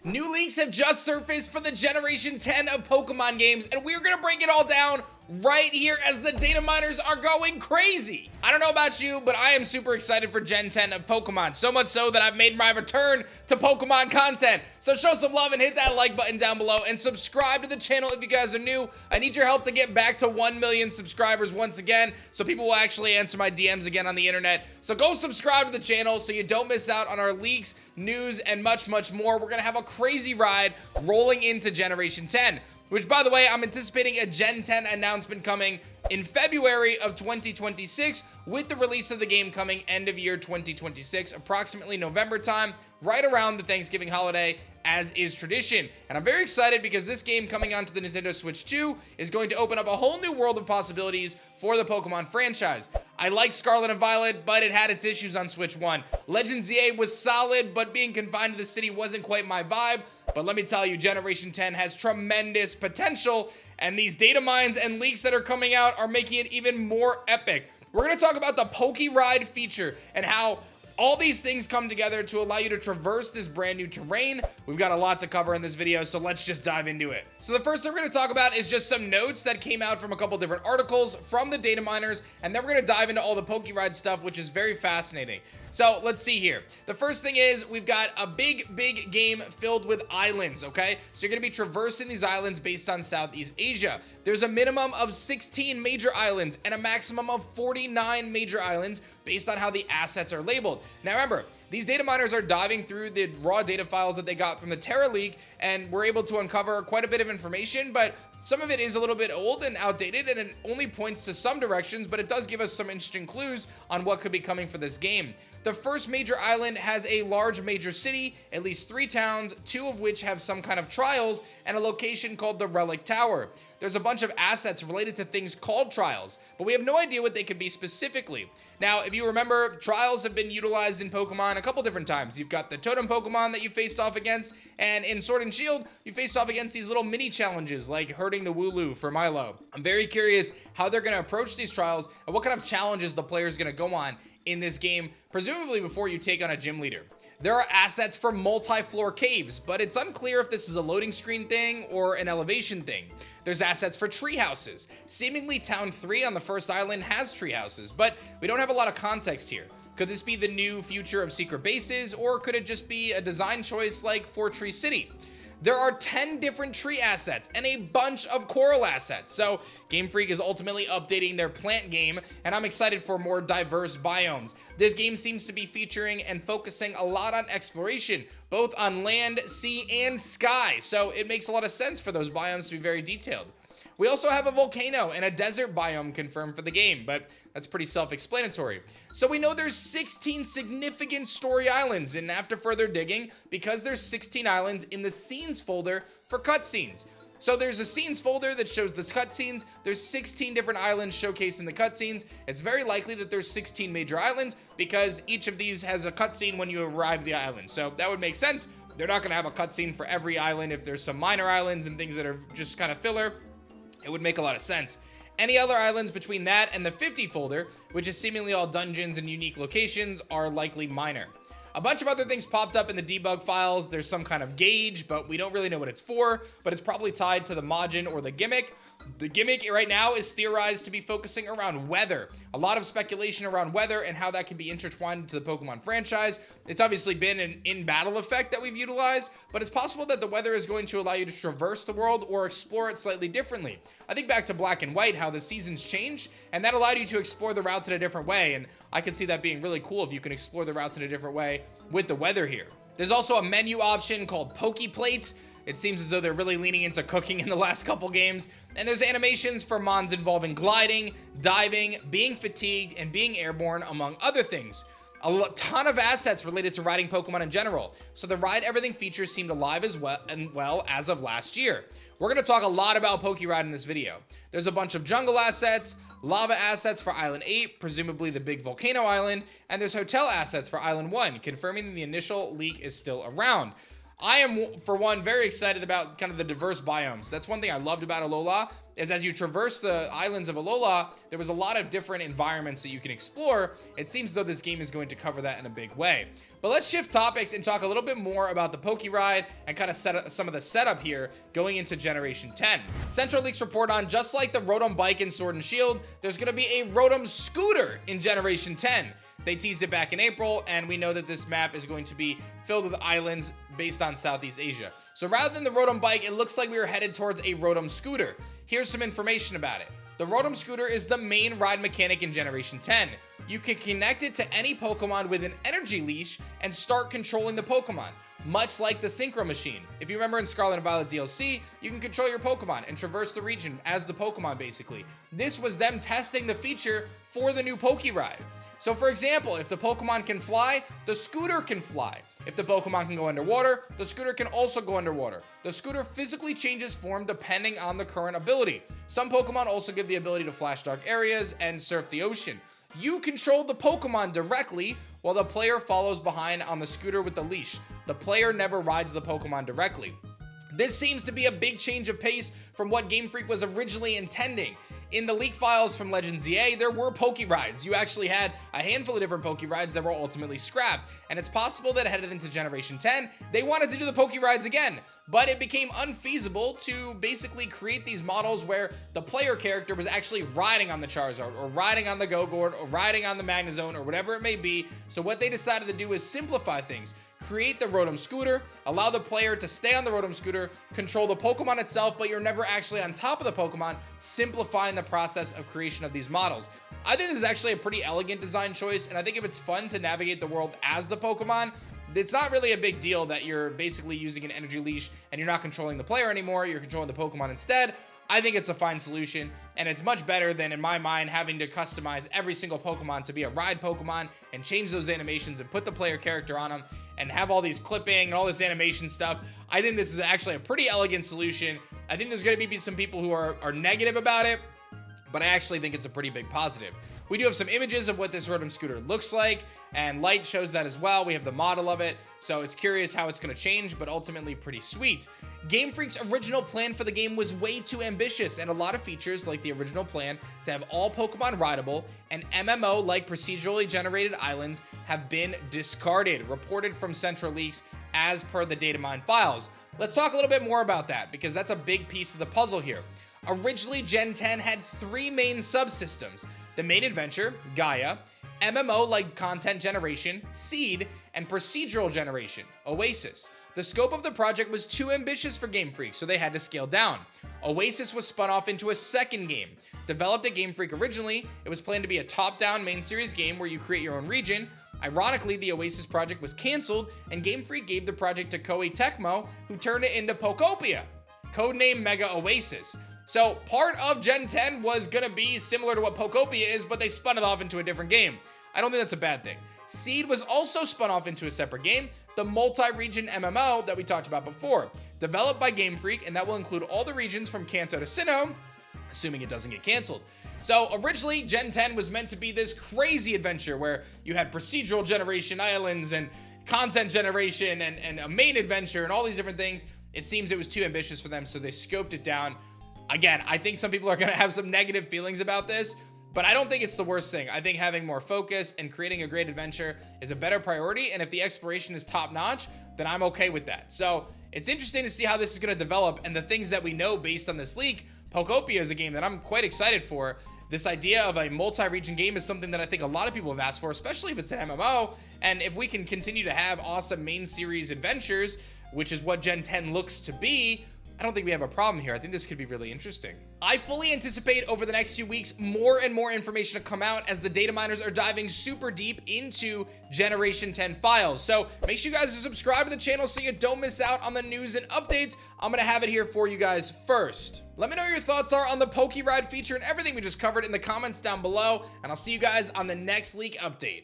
New leaks have just surfaced for the Generation 10 of Pokemon games, and we're gonna break it all down right here as the data miners are going crazy. I don't know about you, but I am super excited for Gen 10 of Pokemon, so much so that I've made my return to Pokemon content. So show some love and hit that like button down below and subscribe to the channel if you guys are new. I need your help to get back to 1 million subscribers once again, so people will actually answer my DMs again on the internet. So go subscribe to the channel so you don't miss out on our leaks, news, and much more. We're gonna have a crazy ride rolling into Generation 10. Which, by the way, I'm anticipating a Gen 10 announcement coming in February of 2026, with the release of the game coming end of year 2026, approximately November time, right around the Thanksgiving holiday, as is tradition. And I'm very excited because this game coming onto the Nintendo Switch 2 is going to open up a whole new world of possibilities for the Pokemon franchise. I like Scarlet and Violet, but it had its issues on Switch 1. Legends EA was solid, but being confined to the city wasn't quite my vibe. But let me tell you, Generation 10 has tremendous potential, and these data mines and leaks that are coming out are making it even more epic. We're going to talk about the Poke Ride feature and how all these things come together to allow you to traverse this brand new terrain. We've got a lot to cover in this video, so let's just dive into it. So the first thing we're going to talk about is just some notes that came out from a couple different articles from the data miners, and then we're going to dive into all the Poke Ride stuff, which is very fascinating. So let's see here. The first thing is we've got a big game filled with islands, okay? So you're going to be traversing these islands based on Southeast Asia. There's a minimum of 16 major islands and a maximum of 49 major islands based on how the assets are labeled. Now remember, these data miners are diving through the raw data files that they got from the Terra leak, and we're able to uncover quite a bit of information, but some of it is a little bit old and outdated, and it only points to some directions, but it does give us some interesting clues on what could be coming for this game. The first major island has a large major city, at least 3 towns, 2 of which have some kind of trials, and a location called the Relic Tower. There's a bunch of assets related to things called trials, but we have no idea what they could be specifically. Now, if you remember, trials have been utilized in Pokemon a couple different times. You've got the Totem Pokemon that you faced off against, and in Sword and Shield, you faced off against these little mini challenges, like hurting the Wooloo for Milo. I'm very curious how they're going to approach these trials and what kind of challenges the player is going to go on in this game, presumably before you take on a gym leader. There are assets for multi-floor caves, but it's unclear if this is a loading screen thing or an elevation thing. There's assets for tree houses. Seemingly Town 3 on the first island has tree houses, but we don't have a lot of context here. Could this be the new future of secret bases, or could it just be a design choice like Tree City? There are 10 different tree assets and a bunch of coral assets. So Game Freak is ultimately updating their plant game, and I'm excited for more diverse biomes. This game seems to be featuring and focusing a lot on exploration, both on land, sea, and sky. So it makes a lot of sense for those biomes to be very detailed. We also have a volcano and a desert biome confirmed for the game, but that's pretty self-explanatory. So we know there's 16 significant story islands, and after further digging, because there's 16 islands in the scenes folder for cutscenes. So there's a scenes folder that shows the cutscenes. There's 16 different islands showcased in the cutscenes. It's very likely that there's 16 major islands because each of these has a cutscene when you arrive at the island. So that would make sense. They're not gonna have a cutscene for every island. If there's some minor islands and things that are just kind of filler, it would make a lot of sense. Any other islands between that and the 50 folder, which is seemingly all dungeons and unique locations, are likely minor. A bunch of other things popped up in the debug files. There's some kind of gauge, but we don't really know what it's for, but it's probably tied to the Majin or the gimmick. The gimmick right now is theorized to be focusing around weather. A lot of speculation around weather and how that can be intertwined to the Pokemon franchise. It's obviously been an in-battle effect that we've utilized, but it's possible that the weather is going to allow you to traverse the world or explore it slightly differently. I think back to Black and White, how the seasons changed, and that allowed you to explore the routes in a different way, and I could see that being really cool if you can explore the routes in a different way with the weather here. There's also a menu option called Poke Plate. It seems as though they're really leaning into cooking in the last couple games. And there's animations for mons involving gliding, diving, being fatigued, and being airborne, among other things. A ton of assets related to riding Pokemon in general. So the Ride Everything features seemed alive as well as of last year. We're going to talk a lot about Poke Ride in this video. There's a bunch of jungle assets, lava assets for Island 8, presumably the big volcano island, and there's hotel assets for Island 1, confirming that the initial leak is still around. I am, for one, very excited about kind of the diverse biomes. That's one thing I loved about Alola. is as you traverse the islands of Alola, there was a lot of different environments that you can explore. It seems though this game is going to cover that in a big way. But let's shift topics and talk a little bit more about the Poke Ride and kind of set up some of the setup here going into Generation 10. Central Leaks report on, just like the Rotom bike in Sword and Shield, there's going to be a Rotom scooter in Generation 10. They teased it back in April, and we know that this map is going to be filled with islands based on Southeast Asia. So rather than the Rotom bike, it looks like we are headed towards a Rotom scooter. Here's some information about it. The Rotom scooter is the main ride mechanic in Generation 10. You can connect it to any Pokemon with an energy leash and start controlling the Pokemon, much like the Synchro Machine. If you remember in Scarlet and Violet DLC, you can control your Pokemon and traverse the region as the Pokemon, basically. This was them testing the feature for the new Poke Ride. So for example, if the Pokemon can fly, the scooter can fly. If the Pokemon can go underwater, the scooter can also go underwater. The scooter physically changes form depending on the current ability. Some Pokemon also give the ability to flash dark areas and surf the ocean. You control the Pokemon directly while the player follows behind on the scooter with the leash. The player never rides the Pokemon directly. This seems to be a big change of pace from what Game Freak was originally intending. In the leak files from Legends EA, there were Poke Rides. You actually had a handful of different Poke Rides that were ultimately scrapped, and it's possible that headed into Generation 10, they wanted to do the Poke Rides again, but it became unfeasible to basically create these models where the player character was actually riding on the Charizard, or riding on the Gogord, or riding on the Magnezone, or whatever it may be. So what they decided to do is simplify things. Create the Rotom scooter, allow the player to stay on the Rotom scooter, control the Pokemon itself, but you're never actually on top of the Pokemon, simplifying the process of creation of these models. I think this is actually a pretty elegant design choice, and I think if it's fun to navigate the world as the Pokemon, it's not really a big deal that you're basically using an energy leash and you're not controlling the player anymore, you're controlling the Pokemon instead. I think it's a fine solution, and it's much better than, in my mind, having to customize every single Pokemon to be a ride Pokemon and change those animations and put the player character on them and have all these clipping and all this animation stuff. I think this is actually a pretty elegant solution. I think there's going to be some people who are negative about it, but I actually think it's a pretty big positive. We do have some images of what this Rotom scooter looks like, and Light shows that as well. We have the model of it, so it's curious how it's going to change, but ultimately pretty sweet. Game Freak's original plan for the game was way too ambitious, and a lot of features, like the original plan to have all Pokemon rideable and MMO-like procedurally generated islands, have been discarded, reported from Central Leaks as per the datamine files. Let's talk a little bit more about that, because that's a big piece of the puzzle here. Originally, Gen 10 had 3 main subsystems: the main adventure, Gaia, MMO-like content generation, Seed, and procedural generation, Oasis. The scope of the project was too ambitious for Game Freak, so they had to scale down. Oasis was spun off into a second game. Developed at Game Freak originally, it was planned to be a top-down main series game where you create your own region. Ironically, the Oasis project was canceled, and Game Freak gave the project to Koei Tecmo, who turned it into Pokopia, codename Mega Oasis. So part of Gen 10 was gonna be similar to what Pokopia is, but they spun it off into a different game. I don't think that's a bad thing. Seed was also spun off into a separate game, the multi-region MMO that we talked about before, developed by Game Freak, and that will include all the regions from Kanto to Sinnoh, assuming it doesn't get canceled. So originally, Gen 10 was meant to be this crazy adventure where you had procedural generation islands and content generation and a main adventure and all these different things. It seems it was too ambitious for them, so they scoped it down. Again, I think some people are going to have some negative feelings about this, but I don't think it's the worst thing. I think having more focus and creating a great adventure is a better priority, and if the exploration is top-notch, then I'm okay with that. So it's interesting to see how this is going to develop, and the things that we know based on this leak. Pokopia is a game that I'm quite excited for. This idea of a multi-region game is something that I think a lot of people have asked for, especially if it's an MMO, and if we can continue to have awesome main series adventures, which is what Gen 10 looks to be, I don't think we have a problem here. I think this could be really interesting. I fully anticipate over the next few weeks more and more information to come out as the data miners are diving super deep into Generation 10 files. So make sure you guys subscribe to the channel so you don't miss out on the news and updates. I'm gonna have it here for you guys first. Let me know what your thoughts are on the Poke Ride feature and everything we just covered in the comments down below, and I'll see you guys on the next leak update.